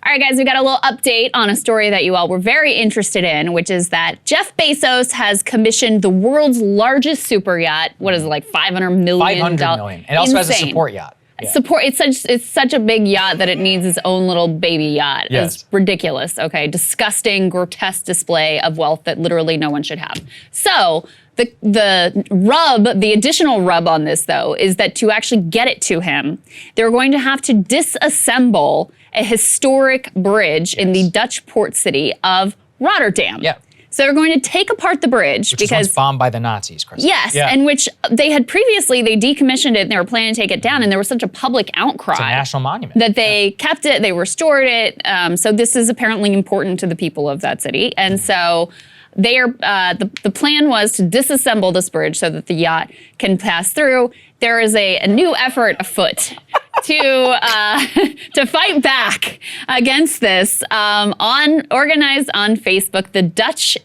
All right, guys, we got a little update on a story that you all were very interested in, which is that Jeff Bezos has commissioned the world's largest super yacht. What is it, like $500 million? $500 million. It also has a support yacht. Yeah. It's such a big yacht that it needs its own little baby yacht. Yes. It's ridiculous, okay? Disgusting, grotesque display of wealth that literally no one should have. So the additional rub on this, though, is that to actually get it to him, they're going to have to disassemble a historic bridge in the Dutch port city of Rotterdam. Yeah. So they're going to take apart the bridge Which because was once bombed by the Nazis, Krystal. Yes, and which they had previously, they decommissioned it and they were planning to take it down, and there was such a public outcry. It's a national monument. That they kept it, they restored it. So this is apparently important to the people of that city. And so they are, the plan was to disassemble this bridge so that the yacht can pass through. There is a new effort afoot to fight back against this, organized on Facebook. The Dutch,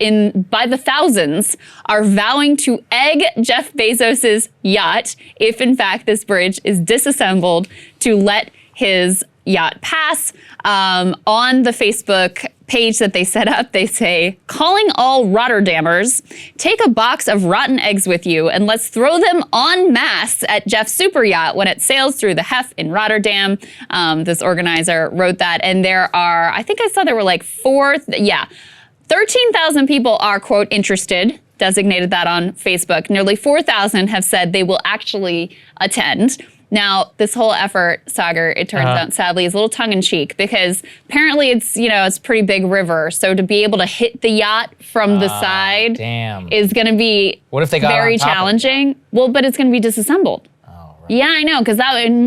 by the thousands, are vowing to egg Jeff Bezos's yacht if, in fact, this bridge is disassembled to let his yacht pass. On the Facebook page that they set up, they say, calling all Rotterdammers, take a box of rotten eggs with you and let's throw them en masse at Jeff's super yacht when it sails through the Hef in Rotterdam. This organizer wrote that. And there are, I think I saw there were like 13,000 people are, quote, interested, designated that on Facebook. Nearly 4,000 have said they will actually attend. Now, this whole effort, Saagar, it turns out, sadly, is a little tongue-in-cheek because apparently it's a pretty big river. So to be able to hit the yacht from the side is going to be very challenging. Well, but it's going to be disassembled. Oh, right. Yeah, I know, because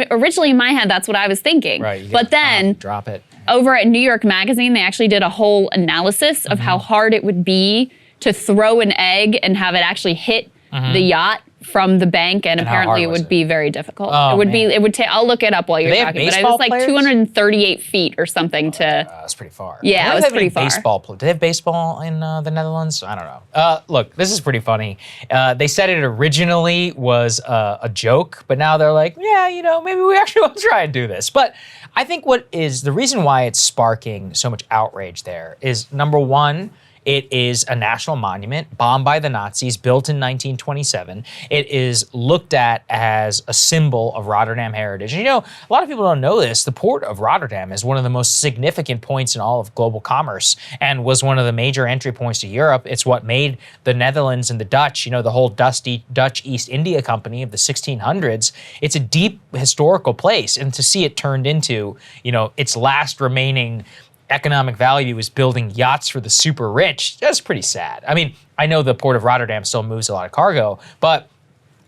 originally in my head, that's what I was thinking. Right. But then drop it. Over at New York Magazine, they actually did a whole analysis of how hard it would be to throw an egg and have it actually hit the yacht from the bank, and apparently it would be very difficult. Oh, it would take, I'll look it up while you're talking, but it was like 238 feet or something to. That's pretty far. Yeah, it was pretty far. Do they have baseball in the Netherlands? I don't know. Look, this is pretty funny. They said it originally was a joke, but now they're like, yeah, maybe we actually want to try and do this. But I think what is the reason why it's sparking so much outrage there is, number one, it is a national monument bombed by the Nazis, built in 1927. It is looked at as a symbol of Rotterdam heritage. And a lot of people don't know this. The port of Rotterdam is one of the most significant points in all of global commerce and was one of the major entry points to Europe. It's what made the Netherlands and the Dutch, the whole Dutch East India Company of the 1600s. It's a deep historical place. And to see it turned into, its last remaining economic value is building yachts for the super rich, that's pretty sad. I mean, I know the port of Rotterdam still moves a lot of cargo, but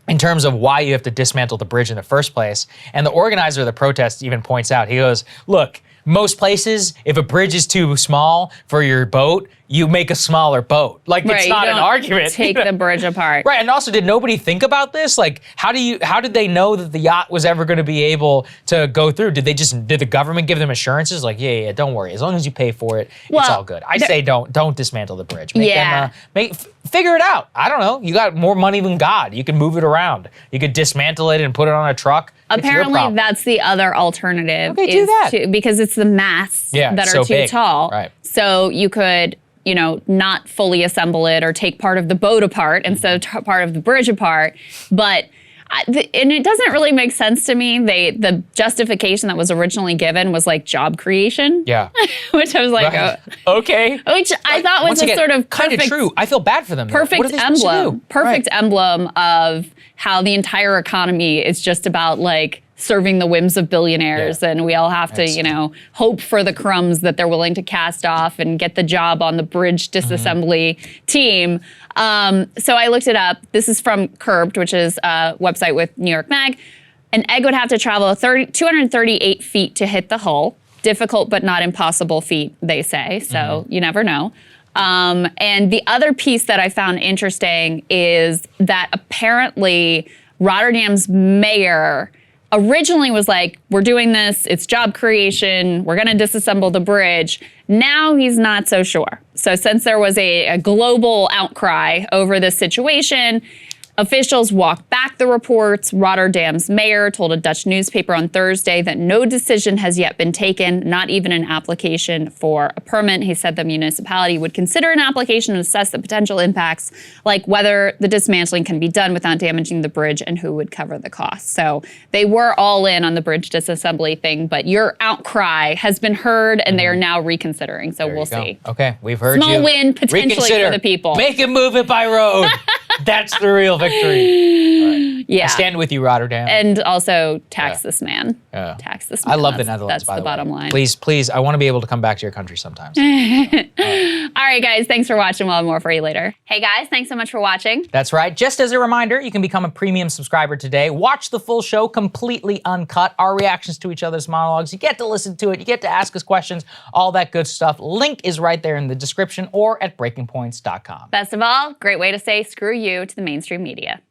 in terms of why you have to dismantle the bridge in the first place, and the organizer of the protest even points out, he goes, look, most places, if a bridge is too small for your boat, you make a smaller boat. Like, it's not an argument. Take the bridge apart. Right, and also, did nobody think about this? Like, how did they know that the yacht was ever going to be able to go through? Did the government give them assurances? Like, yeah, don't worry. As long as you pay for it, it's all good. I say don't dismantle the bridge. Figure it out. I don't know. You got more money than God. You can move it around. You could dismantle it and put it on a truck. Apparently, that's the other alternative. Okay, do that. Because it's the masts that are too big. tall. Right. So you could, not fully assemble it or take part of the boat apart instead of part of the bridge apart. But and it doesn't really make sense to me. The justification that was originally given was like job creation. Yeah. Which I was like, okay. Which I thought was a sort of kind of true. I feel bad for them. Perfect emblem. Perfect emblem of how the entire economy is just about like serving the whims of billionaires, and we all have to, hope for the crumbs that they're willing to cast off and get the job on the bridge disassembly team. So I looked it up. This is from Curbed, which is a website with New York Mag. An egg would have to travel 238 feet to hit the hull. Difficult but not impossible feat, they say. So you never know. And the other piece that I found interesting is that apparently Rotterdam's mayor originally was like, we're doing this, it's job creation, we're gonna disassemble the bridge. Now he's not so sure. So since there was a global outcry over this situation, Officials walked back the reports. Rotterdam's mayor told a Dutch newspaper on Thursday that no decision has yet been taken, not even an application for a permit. He said the municipality would consider an application and assess the potential impacts, like whether the dismantling can be done without damaging the bridge and who would cover the costs. So they were all in on the bridge disassembly thing, but your outcry has been heard and they are now reconsidering. So we'll see. Okay, we've heard you. Small win potentially for the people. Make it move it by road. That's the real victory. Right. Yeah. I stand with you, Rotterdam. And also tax this man. Tax this man. I love the Netherlands, That's by the the way. bottom line. Please, I want to be able to come back to your country sometimes. All right, guys, thanks for watching. We'll have more for you later. Hey, guys, thanks so much for watching. That's right. Just as a reminder, you can become a premium subscriber today. Watch the full show completely uncut, our reactions to each other's monologues. You get to listen to it. You get to ask us questions, all that good stuff. Link is right there in the description or at breakingpoints.com. Best of all, great way to say screw you to the mainstream media.